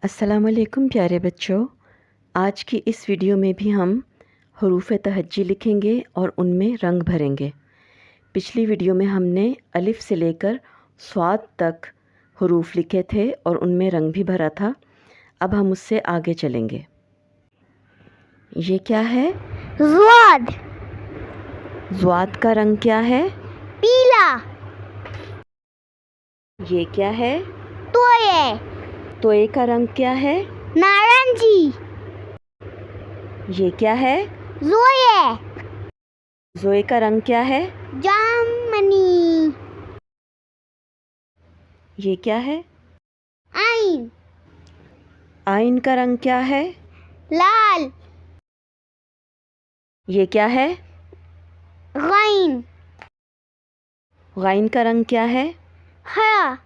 अस्सलामुअलैकुम प्यारे बच्चों, आज की इस वीडियो में भी हम हरूफ तहज्जी लिखेंगे और उनमें रंग भरेंगे। पिछली वीडियो में हमने अलिफ से लेकर स्वाद तक हरूफ लिखे थे और उनमें रंग भी भरा था। अब हम उससे आगे चलेंगे। ये क्या है? ज़्वाद। ज़्वाद का रंग क्या है? पीला। ये क्या है? तोये। तोये का रंग क्या है? नारंगी। ये क्या है? ज़ोये। ज़ोये का रंग क्या है? जामनी। ये क्या है? आइन। आइन का रंग क्या है? लाल। ये क्या है? गैन। गैन का रंग क्या है? हरा।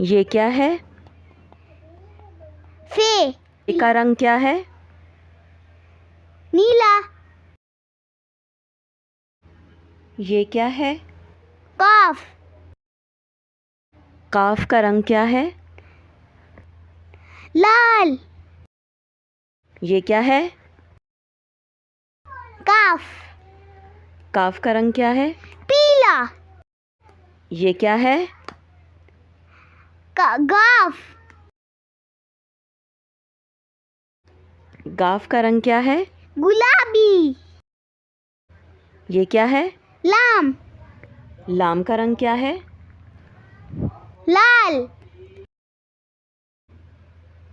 ये क्या है? फे। का रंग क्या है? नीला। ये क्या है? काफ। काफ का रंग क्या है? लाल। ये क्या है? काफ। काफ का रंग क्या है? पीला। ये क्या है? गाफ। गाफ का रंग क्या है? गुलाबी। ये क्या है? लाम। लाम का रंग क्या है? लाल।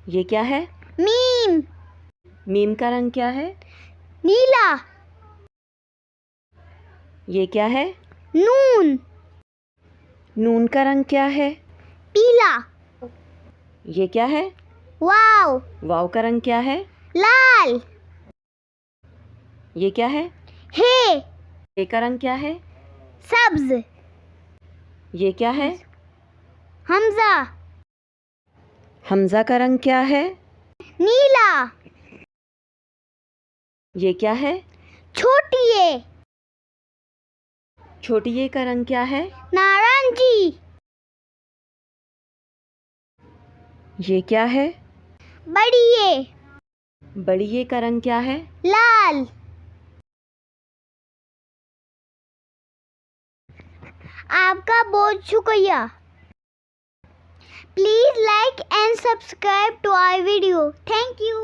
ये क्या है? मीम। मीम का रंग क्या है? नीला। ये क्या है? नून। नून का रंग क्या है? पीला। ये क्या है? वाव। वाव का रंग क्या है? लाल। ये क्या है? हे। हे का रंग क्या है? सब्ज। ये क्या है? हमजा। हमजा का रंग क्या है? नीला। ये क्या है? छोटी ए। छोटी ए का रंग क्या है? नारंगी। ये क्या है? बड़ी ए। बड़ी ए का रंग क्या है? लाल। आपका बहुत शुक्रिया। Please like and subscribe to our video. Thank you.